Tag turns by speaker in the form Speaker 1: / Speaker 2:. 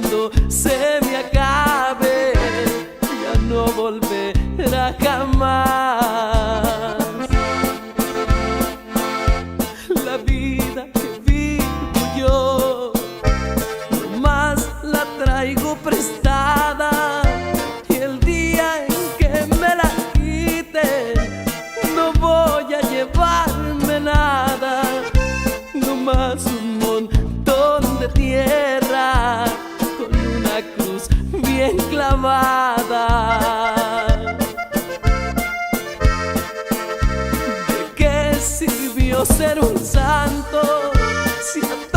Speaker 1: cuando se me acabe, ya no volverá jamás. La vida que vivo yo, nomás la traigo prestada, y el día en que me la quiten, no voy a llevarme nada, nomás un montón de tierra con una cruz bien clavada.